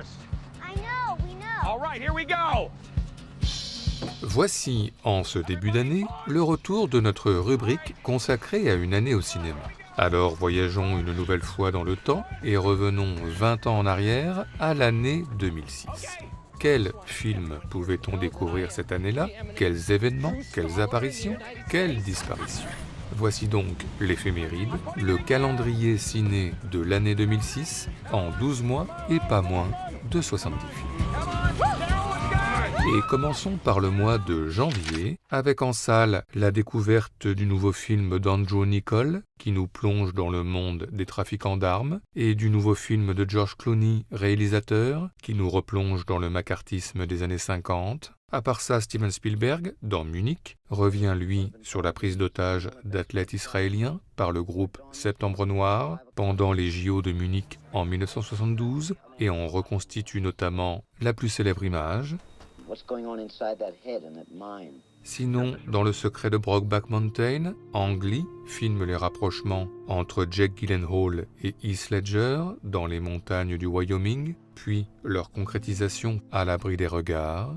I know, we know. All right, here we go. Voici, en ce début d'année, le retour de notre rubrique consacrée à une année au cinéma. Alors voyageons une nouvelle fois dans le temps et revenons 20 ans en arrière à l'année 2006. Quels films pouvait-on découvrir cette année-là? Quels événements? Quelles apparitions? Quelles disparitions? Voici donc l'éphéméride, le calendrier ciné de l'année 2006 en 12 mois et pas moins de 70 films. Et commençons par le mois de janvier, avec en salle la découverte du nouveau film d'Andrew Niccol, qui nous plonge dans le monde des trafiquants d'armes, et du nouveau film de George Clooney, réalisateur, qui nous replonge dans le macartisme des années 50. À part ça, Steven Spielberg, dans Munich, revient lui sur la prise d'otage d'athlètes israéliens par le groupe Septembre Noir pendant les JO de Munich en 1972, et en reconstitue notamment la plus célèbre image. Sinon, dans Le secret de Brokeback Mountain, Ang Lee filme les rapprochements entre Jake Gyllenhaal et Heath Ledger dans les montagnes du Wyoming, puis leur concrétisation à l'abri des regards.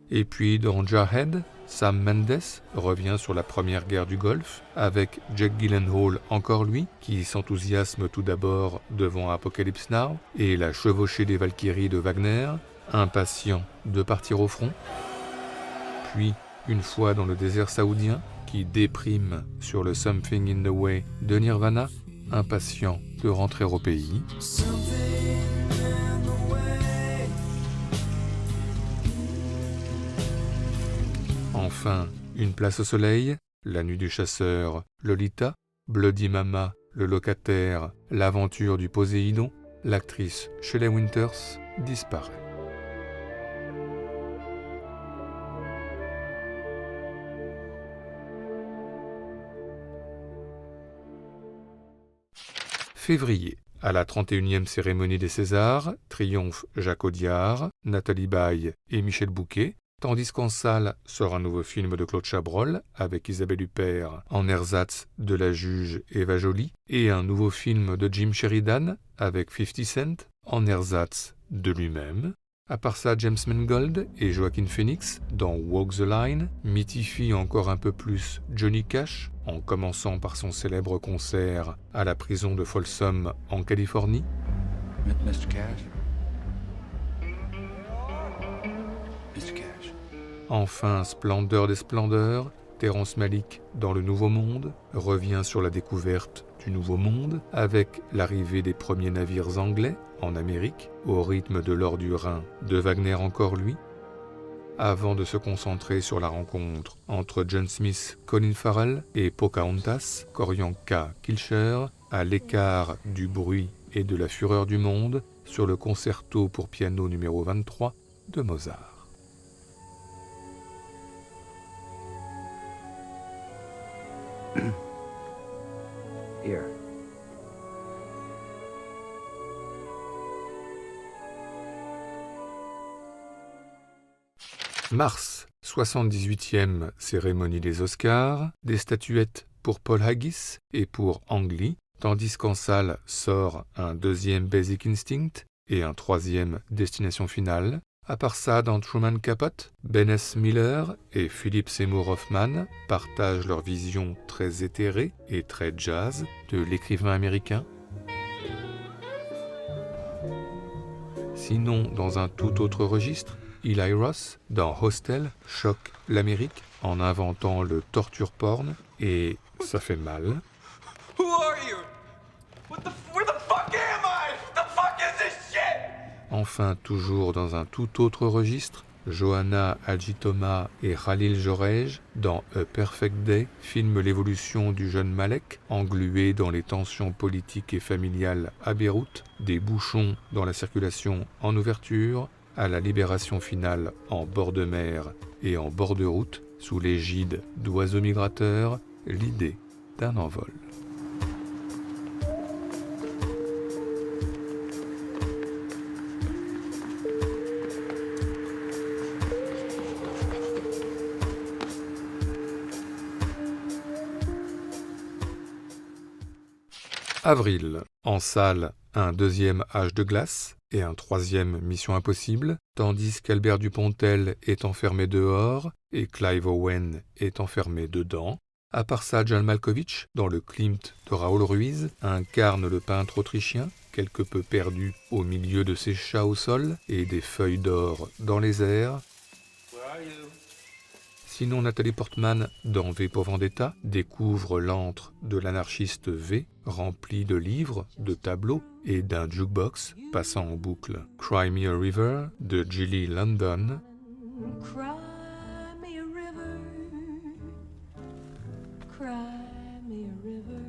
Et puis dans Jarhead, Sam Mendes revient sur la première guerre du Golfe, avec Jake Gyllenhaal, encore lui, qui s'enthousiasme tout d'abord devant Apocalypse Now, et la chevauchée des Valkyries de Wagner, impatient de partir au front. Puis, une fois dans le désert saoudien, qui déprime sur le Something in the Way de Nirvana, impatient de rentrer au pays. Enfin, Une place au soleil, La nuit du chasseur, Lolita, Bloody Mama, Le locataire, L'aventure du Poséidon, l'actrice Shelley Winters disparaît. Février. À la 31e cérémonie des Césars, triomphe Jacques Audiard, Nathalie Baye et Michel Bouquet, tandis qu'en salle sort un nouveau film de Claude Chabrol avec Isabelle Huppert en ersatz de la juge Eva Joly, et un nouveau film de Jim Sheridan avec 50 Cent en ersatz de lui-même. À part ça, James Mangold et Joaquin Phoenix, dans Walk the Line, mythifient encore un peu plus Johnny Cash, en commençant par son célèbre concert à la prison de Folsom en Californie. Mr. Cash? Mr. Cash. Enfin, splendeur des splendeurs, Terrence Malick, dans Le Nouveau Monde, revient sur la découverte du Nouveau Monde avec l'arrivée des premiers navires anglais en Amérique, au rythme de l'or du Rhin de Wagner, encore lui, avant de se concentrer sur la rencontre entre John Smith, Colin Farrell et Pocahontas, Koryanka Kilcher, à l'écart du bruit et de la fureur du monde, sur le concerto pour piano numéro 23 de Mozart. Here. Mars, 78e cérémonie des Oscars, des statuettes pour Paul Haggis et pour Ang Lee, tandis qu'en salle sort un deuxième Basic Instinct et un troisième Destination Finale. À part ça, dans Truman Capote, Ben S. Miller et Philip Seymour Hoffman partagent leur vision très éthérée et très jazz de l'écrivain américain. Sinon, dans un tout autre registre, Eli Roth, dans Hostel, choque l'Amérique en inventant le torture porn, et ça fait mal. Who are you? Where the fuck am I? What the fuck is this shit? Enfin, toujours dans un tout autre registre, Johanna Adjitoma et Khalil Jorej, dans A Perfect Day, filment l'évolution du jeune Malek, englué dans les tensions politiques et familiales à Beyrouth, des bouchons dans la circulation en ouverture, à la libération finale en bord de mer et en bord de route, sous l'égide d'oiseaux migrateurs, l'idée d'un envol. Avril. En salle, un deuxième Âge de glace et un troisième Mission impossible, tandis qu'Albert Dupontel est enfermé dehors et Clive Owen est enfermé dedans. À part ça, John Malkovich, dans le Klimt de Raoul Ruiz, incarne le peintre autrichien, quelque peu perdu au milieu de ses chats au sol et des feuilles d'or dans les airs. Sinon, Nathalie Portman, dans V pour Vendetta, découvre l'antre de l'anarchiste V, rempli de livres, de tableaux et d'un jukebox passant en boucle. Cry Me a River de Julie London. Cry me a river, cry me a river.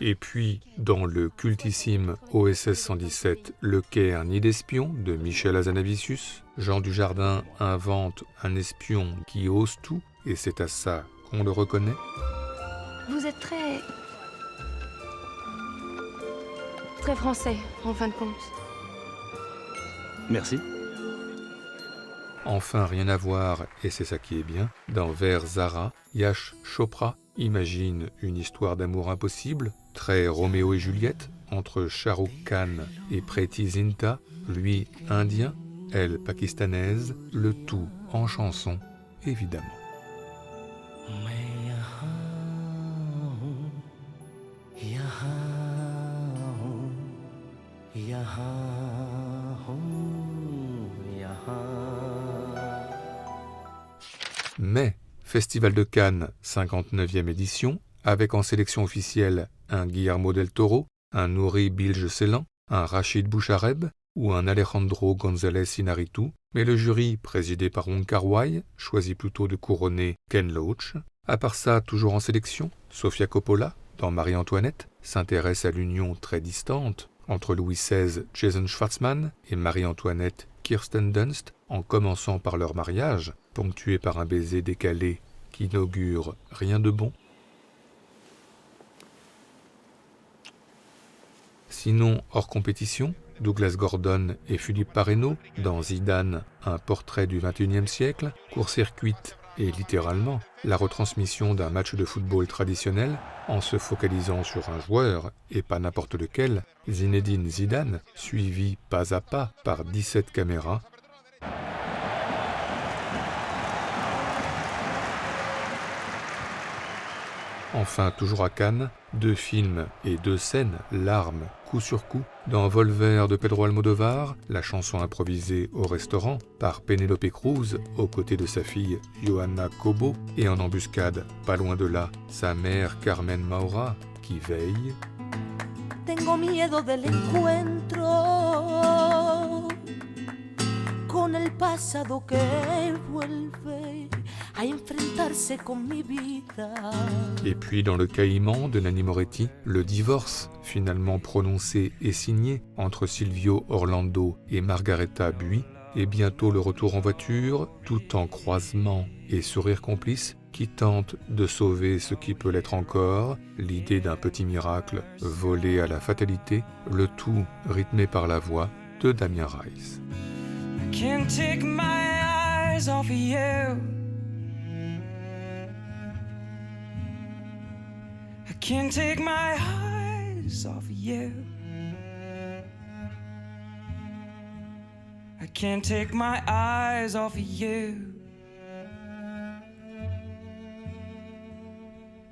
Et puis, dans le cultissime OSS 117, Le Caire nid d'espion de Michel Hazanavicius, Jean Dujardin invente un espion qui ose tout, et c'est à ça qu'on le reconnaît. Vous êtes très français, en fin de compte. Merci. Enfin, rien à voir, et c'est ça qui est bien, dans Vers Zara, Yash Chopra imagine une histoire d'amour impossible, très Roméo et Juliette, entre Shah Rukh Khan et Preeti Zinta, lui indien, elle pakistanaise, le tout en chanson, évidemment. Mais, Festival de Cannes, 59e édition, avec en sélection officielle un Guillermo del Toro, un Nouri Bilge Ceylan, un Rachid Bouchareb ou un Alejandro González Iñárritu, mais le jury, présidé par Wong Kar-wai, choisit plutôt de couronner Ken Loach. À part ça, toujours en sélection, Sofia Coppola, dans Marie-Antoinette, s'intéresse à l'union très distante entre Louis XVI, Jason Schwartzman, et Marie-Antoinette, Kirsten Dunst, en commençant par leur mariage, ponctué par un baiser décalé qui n'augure rien de bon. Sinon, hors compétition, Douglas Gordon et Philippe Parreno, dans Zidane, un portrait du XXIe siècle, court-circuite et littéralement la retransmission d'un match de football traditionnel en se focalisant sur un joueur et pas n'importe lequel, Zinedine Zidane, suivi pas à pas par 17 caméras. Enfin, toujours à Cannes, 2 films et 2 scènes, larmes, coup sur coup, dans Volver de Pedro Almodovar, la chanson improvisée au restaurant par Penélope Cruz aux côtés de sa fille Johanna Cobo, et en embuscade, pas loin de là, sa mère Carmen Maura qui veille. Tengo miedo del encuentro con el pasado que vuelve a enfrentarse con mi vida. Et puis dans Le Caïman de Nanni Moretti, le divorce, finalement prononcé et signé entre Silvio Orlando et Margareta Bui, et bientôt le retour en voiture, tout en croisement et sourire complice, qui tente de sauver ce qui peut l'être encore, l'idée d'un petit miracle volé à la fatalité, le tout rythmé par la voix de Damien Rice. I can't take my eyes off of you. I can't take my eyes off of you. I can't take my eyes off of you.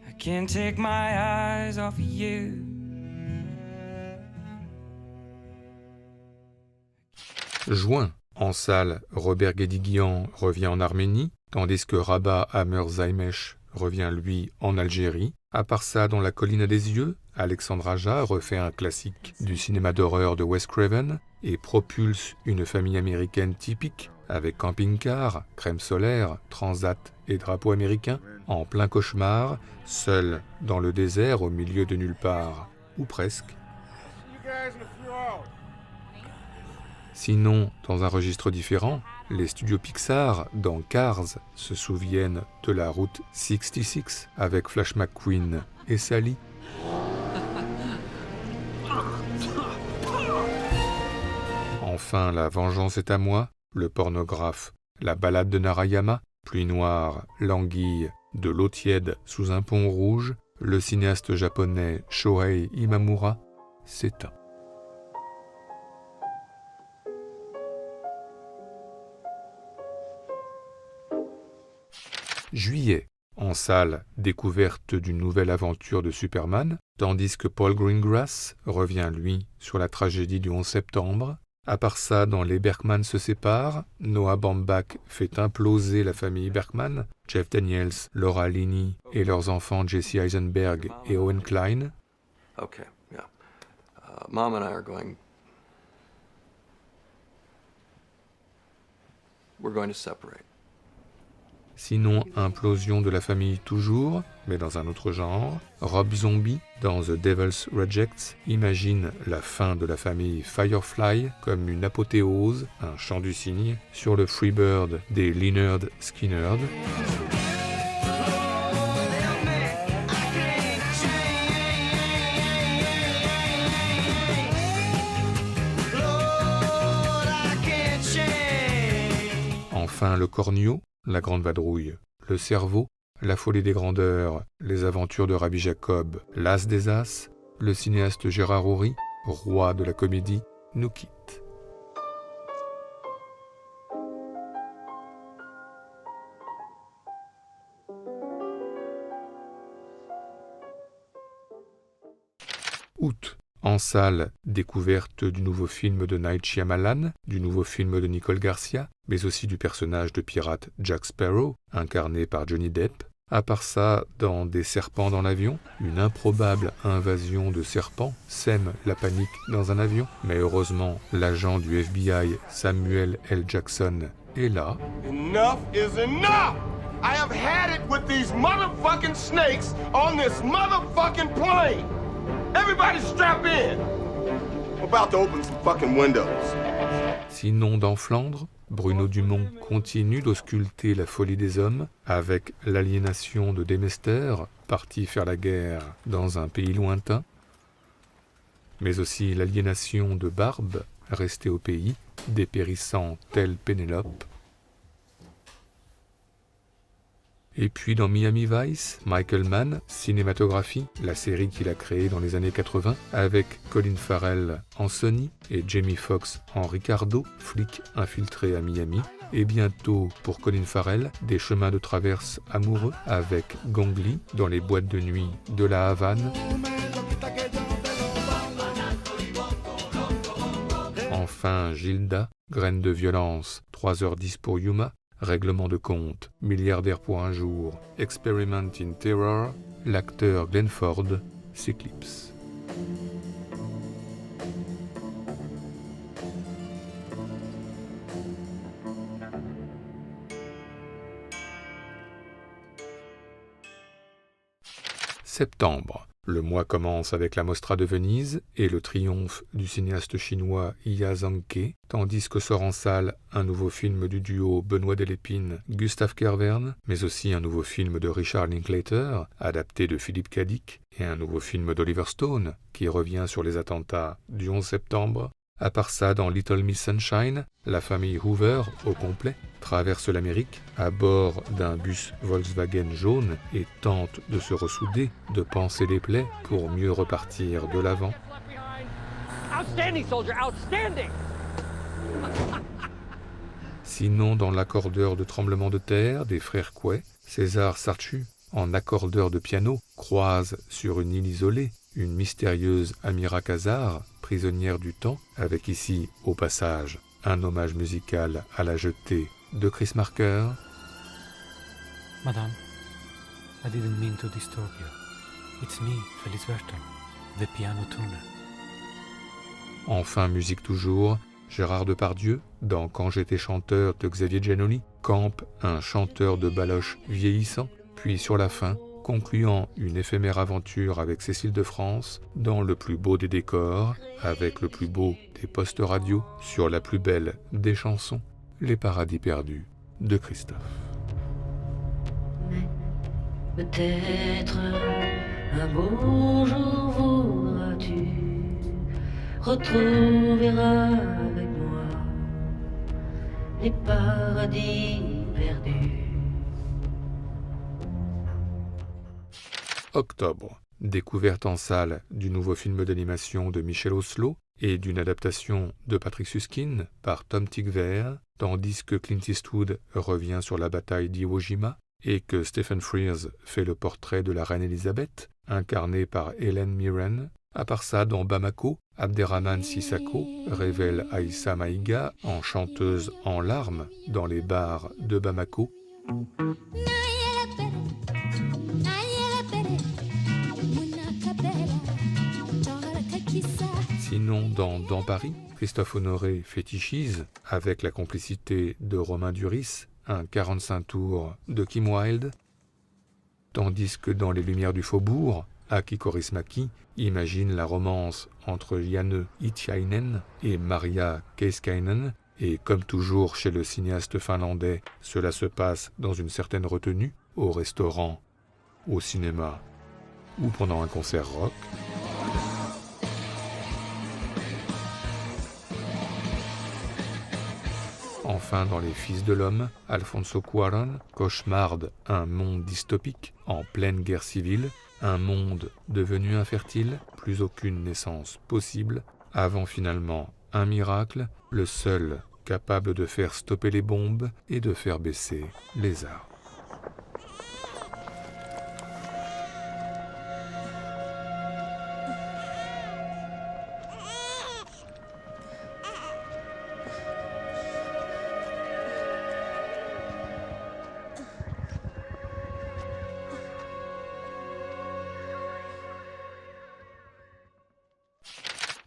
I can't take my eyes off of you. Juin. En salle, Robert Guédiguian revient en Arménie, tandis que Rabat Amer Zaimesh revient lui en Algérie. À part ça, dans La colline à des yeux, Alexandre Aja refait un classique du cinéma d'horreur de Wes Craven et propulse une famille américaine typique avec camping-car, crème solaire, transat et drapeau américain en plein cauchemar, seul dans le désert au milieu de nulle part, ou presque. Sinon, dans un registre différent, les studios Pixar, dans Cars, se souviennent de la route 66 avec Flash McQueen et Sally. Enfin, La vengeance est à moi, Le pornographe, La balade de Narayama, Pluie noire, l'anguille, De l'eau tiède sous un pont rouge, le cinéaste japonais Shohei Imamura s'éteint. Juillet, en salle, découverte d'une nouvelle aventure de Superman, tandis que Paul Greengrass revient, lui, sur la tragédie du 11 septembre. À part ça, dans Les Berkman se séparent, Noah Baumbach fait imploser la famille Berkman, Jeff Daniels, Laura Linney et leurs enfants Jesse Eisenberg et Owen Klein. Okay, yeah. Mom and I are going... We're going to separate. Sinon, implosion de la famille toujours, mais dans un autre genre. Rob Zombie, dans The Devil's Rejects, imagine la fin de la famille Firefly comme une apothéose, un chant du cygne, sur le Freebird des Lynyrd Skynyrd. Enfin, le Cornio, la Grande Vadrouille, le Cerveau, la Folie des Grandeurs, les Aventures de Rabbi Jacob, l'As des As, le cinéaste Gérard Houry, roi de la comédie, nous quitte. Août. En salle, découverte du nouveau film de Night Shyamalan, du nouveau film de Nicole Garcia, mais aussi du personnage de pirate Jack Sparrow, incarné par Johnny Depp. À part ça, dans Des serpents dans l'avion, une improbable invasion de serpents sème la panique dans un avion. Mais heureusement, l'agent du FBI, Samuel L. Jackson, est là. Enough is enough! I have had it with these motherfucking snakes on this motherfucking plane! Everybody strap in! I'm about to open some fucking windows. Sinon, dans Flandre, Bruno Dumont continue d'ausculter la folie des hommes avec l'aliénation de Demester, parti faire la guerre dans un pays lointain, mais aussi l'aliénation de Barbe, resté au pays, dépérissant telle Pénélope. Et puis dans Miami Vice, Michael Mann, cinématographie, la série qu'il a créée dans les années 80, avec Colin Farrell en Sonny et Jamie Foxx en Ricardo, flic infiltré à Miami. Et bientôt, pour Colin Farrell, des chemins de traverse amoureux avec Gong Li dans les boîtes de nuit de la Havane. Enfin, Gilda, graine de violence, 3h10 pour Yuma, Règlement de compte, Milliardaire pour un jour, Experiment in Terror, l'acteur Glenn Ford s'éclipse. Septembre. Le mois commence avec la Mostra de Venise et le triomphe du cinéaste chinois Ia Zhangke, tandis que sort en salle un nouveau film du duo Benoît Delépine-Gustave Kervern, mais aussi un nouveau film de Richard Linklater, adapté de Philippe Cadic, et un nouveau film d'Oliver Stone, qui revient sur les attentats du 11 septembre. À part ça, dans Little Miss Sunshine, la famille Hoover, au complet, traverse l'Amérique à bord d'un bus Volkswagen jaune et tente de se ressouder, de panser les plaies pour mieux repartir de l'avant. Outstanding, soldier, outstanding! Sinon, dans l'accordeur de tremblement de terre des frères Couet, César Sarchu, en accordeur de piano, croise sur une île isolée une mystérieuse Amira Khazar, prisonnière du temps, avec ici, au passage, un hommage musical à la jetée de Chris Marker. Madame, I didn't mean to disturb you. It's me, Félix Berton, the piano tuner. Enfin, musique toujours, Gérard Depardieu, dans Quand j'étais chanteur de Xavier Giannoli, campe un chanteur de baloche vieillissant, puis sur la fin, concluant une éphémère aventure avec Cécile de France dans le plus beau des décors, avec le plus beau des postes radio, sur la plus belle des chansons, Les Paradis perdus de Christophe. Mais peut-être un beau jour voudras-tu retrouver avec moi les paradis perdus. octobre. Découverte en salle du nouveau film d'animation de Michel Oslo et d'une adaptation de Patrick Süskind par Tom Tykwer, tandis que Clint Eastwood revient sur la bataille d'Iwo Jima et que Stephen Frears fait le portrait de la reine Elisabeth, incarnée par Helen Mirren. À part ça, dans Bamako, Abderrahmane Sissako révèle Aïssa Maïga en chanteuse en larmes dans les bars de Bamako. Sinon, dans Paris, Christophe Honoré fétichise, avec la complicité de Romain Duris, un 45 tours de Kim Wilde, tandis que dans Les Lumières du Faubourg, Aki Kaurismäki imagine la romance entre Janne Itiainen et Maria Keiskainen, et comme toujours chez le cinéaste finlandais, cela se passe dans une certaine retenue, au restaurant, au cinéma ou pendant un concert rock. Enfin, dans Les Fils de l'Homme, Alfonso Cuarón cauchemarde un monde dystopique en pleine guerre civile, un monde devenu infertile, plus aucune naissance possible, avant finalement un miracle, le seul capable de faire stopper les bombes et de faire baisser les armes.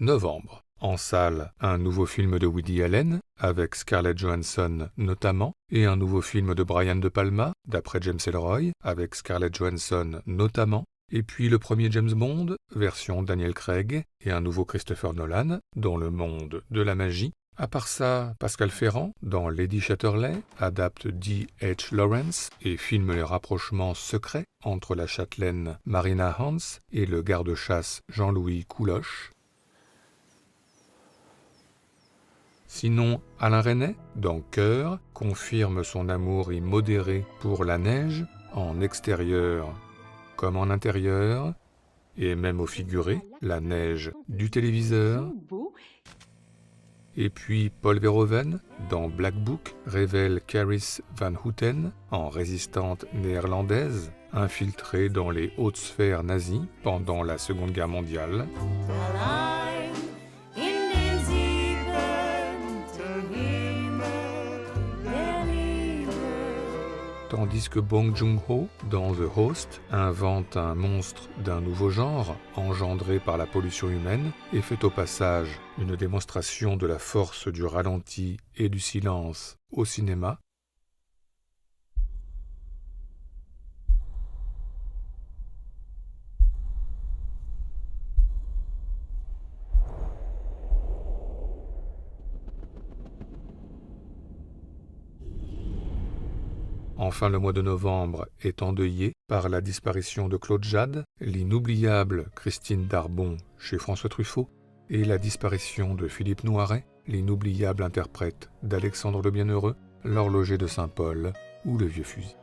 Novembre. En salle, un nouveau film de Woody Allen, avec Scarlett Johansson notamment, et un nouveau film de Brian De Palma, d'après James Ellroy, avec Scarlett Johansson notamment, et puis le premier James Bond, version Daniel Craig, et un nouveau Christopher Nolan, dans le monde de la magie. À part ça, Pascal Ferrand, dans Lady Chatterley, adapte D.H. Lawrence et filme les rapprochements secrets entre la châtelaine Marina Hans et le garde-chasse Jean-Louis Couloche. Sinon, Alain Resnais, dans Cœur, confirme son amour immodéré pour la neige, en extérieur comme en intérieur, et même au figuré, la neige du téléviseur. Et puis Paul Verhoeven, dans Black Book, révèle Caris Van Houten, en résistante néerlandaise, infiltrée dans les hautes sphères nazies pendant la Seconde Guerre mondiale. Tandis que Bong Joon-ho, dans The Host, invente un monstre d'un nouveau genre, engendré par la pollution humaine, et fait au passage une démonstration de la force du ralenti et du silence au cinéma. Enfin, le mois de novembre est endeuillé par la disparition de Claude Jade, l'inoubliable Christine Darbon chez François Truffaut, et la disparition de Philippe Noiret, l'inoubliable interprète d'Alexandre le Bienheureux, l'horloger de Saint-Paul ou le vieux fusil.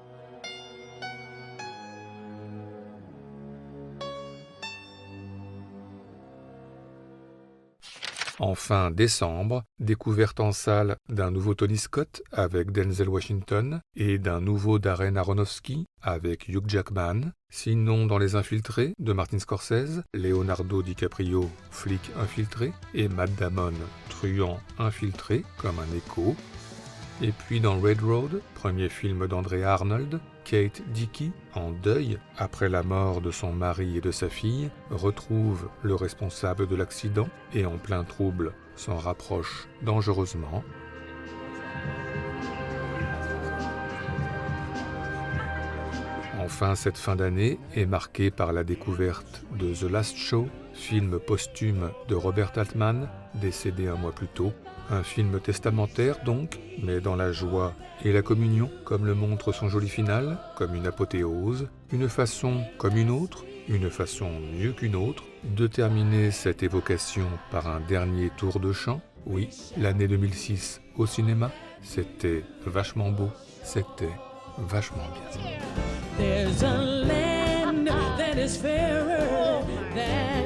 Enfin, décembre, découverte en salle d'un nouveau Tony Scott avec Denzel Washington et d'un nouveau Darren Aronofsky avec Hugh Jackman. Sinon, dans Les Infiltrés de Martin Scorsese, Leonardo DiCaprio, flic infiltré, et Matt Damon, truand infiltré comme un écho. Et puis dans Red Road, premier film d'André Arnold, Kate Dickie, en deuil après la mort de son mari et de sa fille, retrouve le responsable de l'accident et en plein trouble s'en rapproche dangereusement. Enfin, cette fin d'année est marquée par la découverte de The Last Show, film posthume de Robert Altman, décédé un mois plus tôt. Un film testamentaire donc, mais dans la joie et la communion, comme le montre son joli final, comme une apothéose, une façon comme une autre, une façon mieux qu'une autre, de terminer cette évocation par un dernier tour de chant. Oui, l'année 2006 au cinéma, c'était vachement beau, c'était vachement bien. There's a land that is is fairer than